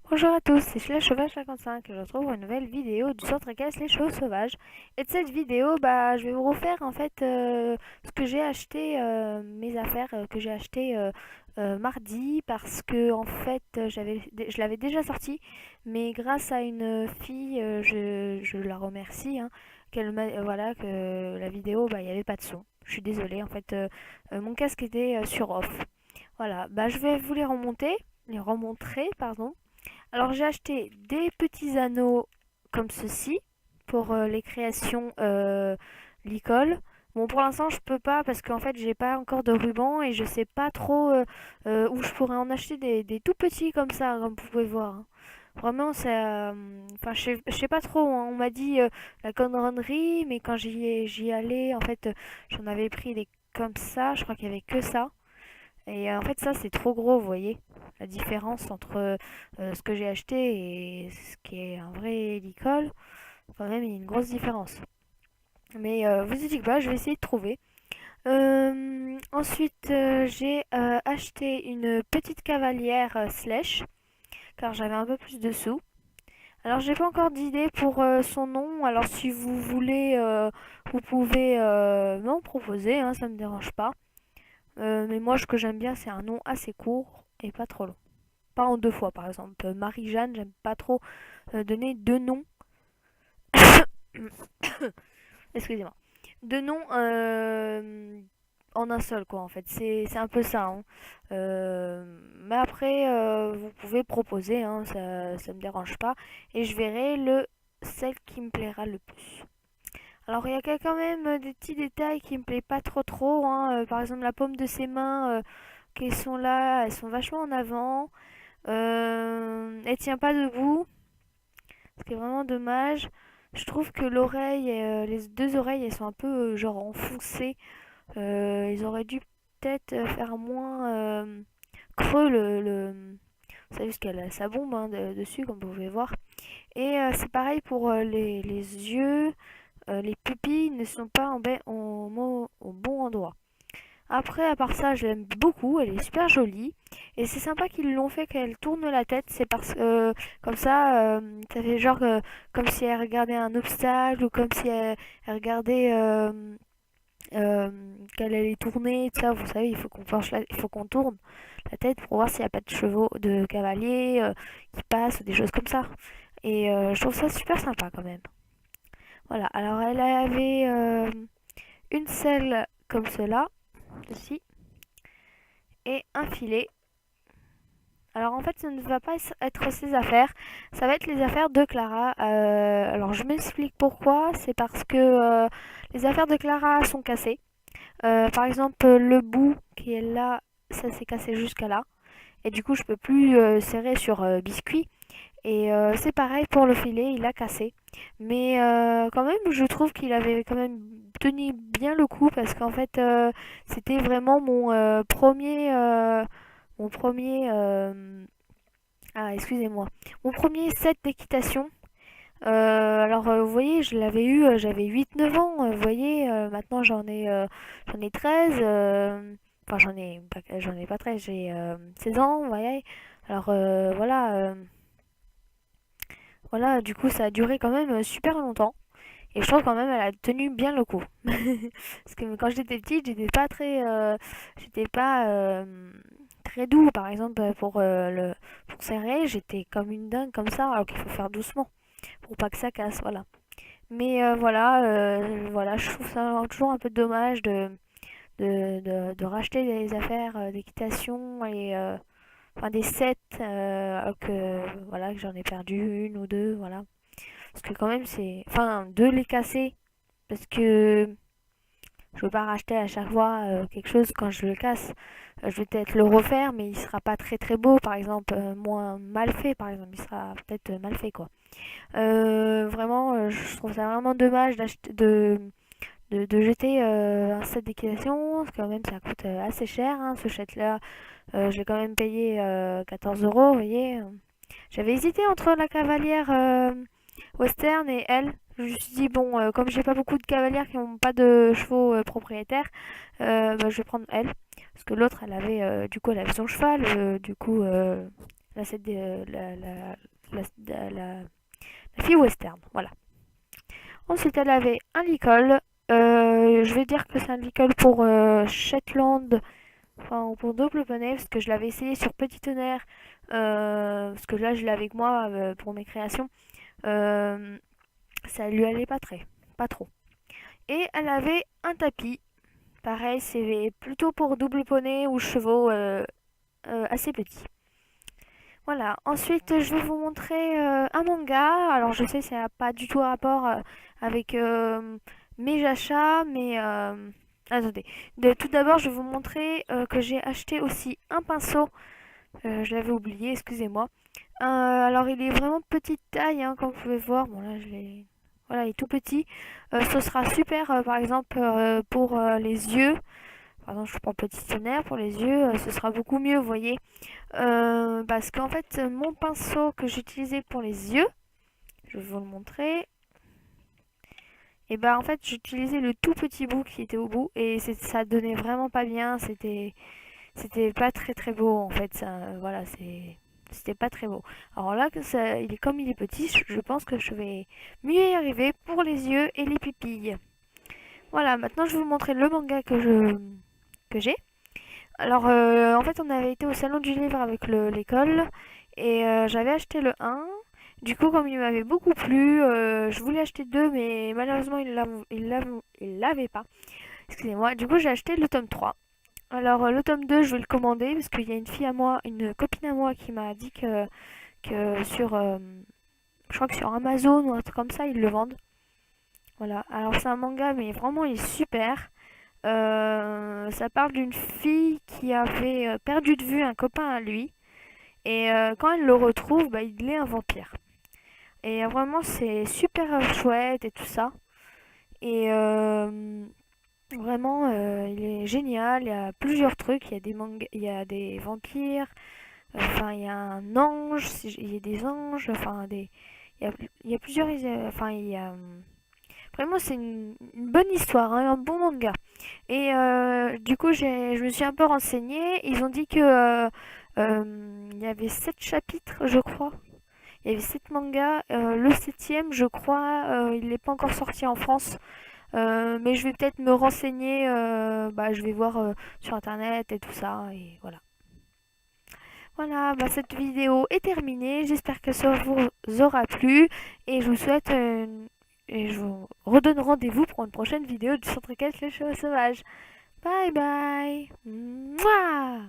Bonjour à tous, c'est Slash Sauvage 55 et je retrouve une nouvelle vidéo du centre équestre Les Chevaux Sauvages. Et de cette vidéo, je vais vous refaire en fait ce que j'ai acheté, mes affaires que j'ai acheté mardi parce que en fait je l'avais déjà sorti, mais grâce à une fille, je la remercie, hein, qu'elle m'a, voilà, que la vidéo, il n'y avait pas de son. Je suis désolée, en fait, mon casque était sur off. Voilà, je vais vous les remontrer, pardon. Alors j'ai acheté des petits anneaux comme ceci pour les créations Licol. Bon, pour l'instant je peux pas parce qu'en fait j'ai pas encore de ruban et je sais pas trop où je pourrais en acheter des tout petits comme ça, comme vous pouvez voir, hein. Vraiment, c'est, enfin, je sais pas trop, hein. On m'a dit la connerie, mais quand j'y allais, en fait, j'en avais pris des comme ça. Je crois qu'il y avait que ça. Et en fait, ça, c'est trop gros, vous voyez, la différence entre ce que j'ai acheté et ce qui est un vrai licol. Quand même, il y a une grosse différence. Mais vous dites pas, je vais essayer de trouver. Ensuite, j'ai acheté une petite cavalière Slash, car j'avais un peu plus de sous. Alors, j'ai pas encore d'idée pour son nom. Alors, si vous voulez, vous pouvez m'en proposer, hein, ça me dérange pas. Mais moi, ce que j'aime bien, c'est un nom assez court et pas trop long. Pas en deux fois, par exemple. Marie-Jeanne, j'aime pas trop donner deux noms. Excusez-moi. Deux noms en un seul, quoi, en fait. C'est un peu ça, hein. Mais après, vous pouvez proposer, hein, ça me dérange pas. Et je verrai celle qui me plaira le plus. Alors, il y a quand même des petits détails qui me plaisent pas trop, hein. Par exemple, la paume de ses mains qui sont là, elles sont vachement en avant. Elle tient pas debout, ce qui est vraiment dommage. Je trouve que l'oreille, les deux oreilles, elles sont un peu genre enfoncées. Ils auraient dû peut-être faire moins creux vous savez, parce qu'elle a sa bombe, hein, dessus, comme vous pouvez voir. Et c'est pareil pour les yeux. Les pupilles ne sont pas au bon endroit. Après, à part ça, je l'aime beaucoup, elle est super jolie. Et c'est sympa qu'ils l'ont fait qu'elle tourne la tête, c'est parce que comme ça fait genre comme si elle regardait un obstacle ou comme si elle regardait euh, qu'elle allait tourner, tout ça. Vous savez, il faut qu'on tourne la tête pour voir s'il n'y a pas de chevaux, de cavaliers qui passent ou des choses comme ça. Et je trouve ça super sympa quand même. Voilà, alors elle avait une selle comme cela, ceci, et un filet. Alors en fait, ça ne va pas être ses affaires, ça va être les affaires de Clara. Alors je m'explique pourquoi, c'est parce que les affaires de Clara sont cassées. Par exemple, le bout qui est là, ça s'est cassé jusqu'à là. Et du coup, je peux plus serrer sur biscuit. Et c'est pareil pour le filet, il a cassé. Mais quand même, je trouve qu'il avait quand même tenu bien le coup parce qu'en fait, c'était vraiment mon premier, excusez-moi, mon premier set d'équitation. Alors, vous voyez, je l'avais eu, j'avais 8 9 ans, vous voyez, maintenant j'en ai 13, enfin j'en ai pas 13, j'ai 16 ans, vous voyez. Alors, voilà, du coup, ça a duré quand même super longtemps. Et je trouve quand même elle a tenu bien le coup. Parce que quand j'étais petite, j'étais pas très doux. Par exemple, pour serrer, j'étais comme une dingue comme ça, alors qu'il faut faire doucement pour pas que ça casse, voilà. Mais voilà, je trouve ça toujours un peu dommage de racheter des affaires d'équitation et enfin des sets que j'en ai perdu une ou deux, voilà. Parce que quand même c'est, enfin de les casser parce que je veux pas racheter à chaque fois quelque chose quand je le casse. Je vais peut-être le refaire, mais il sera pas très beau, par exemple, moins mal fait, par exemple, il sera peut-être mal fait quoi. Vraiment, je trouve ça vraiment dommage de jeter un set d'équitation, parce que quand même ça coûte assez cher, hein, ce set-là. Je l'ai quand même payé 14 euros, vous voyez. J'avais hésité entre la cavalière western et elle. Je me suis dit, bon, comme j'ai pas beaucoup de cavalières qui n'ont pas de chevaux propriétaires, je vais prendre elle. Parce que l'autre, elle avait, du coup, elle avait son cheval, du coup, la fille western, voilà. Ensuite, elle avait un licol. Je vais dire que c'est un licol pour Shetland, enfin pour double poney, parce que je l'avais essayé sur Petit Tonnerre, parce que là je l'ai avec moi pour mes créations. Euh, Ça lui allait pas trop. Et elle avait un tapis. Pareil, c'est plutôt pour double poney ou chevaux assez petits. Voilà, ensuite je vais vous montrer un manga. Alors je sais, ça n'a pas du tout rapport avec mes achats, mais attendez. Tout d'abord, je vais vous montrer que j'ai acheté aussi un pinceau. Je l'avais oublié, excusez-moi. Alors il est vraiment petite taille, hein, comme vous pouvez voir. Bon là, je l'ai. Voilà, il est tout petit. Ce sera super, par exemple, pour les yeux. Par exemple, je prends petit tonnerre pour les yeux, ce sera beaucoup mieux, vous voyez. Parce qu'en fait, mon pinceau que j'utilisais pour les yeux, je vais vous le montrer. Et bah en fait, j'utilisais le tout petit bout qui était au bout et ça donnait vraiment pas bien. C'était pas très très beau en fait. Ça, voilà, c'était pas très beau. Alors là, comme il est petit, je pense que je vais mieux y arriver pour les yeux et les pupilles. Voilà, maintenant je vais vous montrer le manga que j'ai. Alors, en fait, on avait été au salon du livre avec l'école et j'avais acheté le un. Du coup, comme il m'avait beaucoup plu, je voulais acheter deux, mais malheureusement, il l'avait pas. Excusez-moi. Du coup, j'ai acheté le tome 3. Alors, le tome 2, je vais le commander parce qu'il y a une fille à moi, une copine à moi qui m'a dit que je crois que sur Amazon ou un truc comme ça, ils le vendent. Voilà. Alors, c'est un manga, mais vraiment, il est super. Ça parle d'une fille qui avait perdu de vue un copain à lui. Et quand elle le retrouve, bah, il est un vampire. Et vraiment, c'est super chouette et tout ça. Et vraiment, il est génial. Il y a plusieurs trucs. Il y a des vampires. Enfin, il y a un ange. Il y a des anges. Enfin, il y a plusieurs. Enfin, il y a. Vraiment, c'est une bonne histoire, hein, un bon manga. Et du coup, je me suis un peu renseignée. Ils ont dit que il y avait 7 chapitres, je crois. Il y avait 7 mangas. Le septième, je crois, il n'est pas encore sorti en France. Mais je vais peut-être me renseigner. Je vais voir sur internet et tout ça. Et voilà. Voilà, bah, cette vidéo est terminée. J'espère que ça vous aura plu. Et je vous souhaite et je vous redonne rendez-vous pour une prochaine vidéo du Centre équestre Les Chevaux Sauvages. Bye bye. Mouah.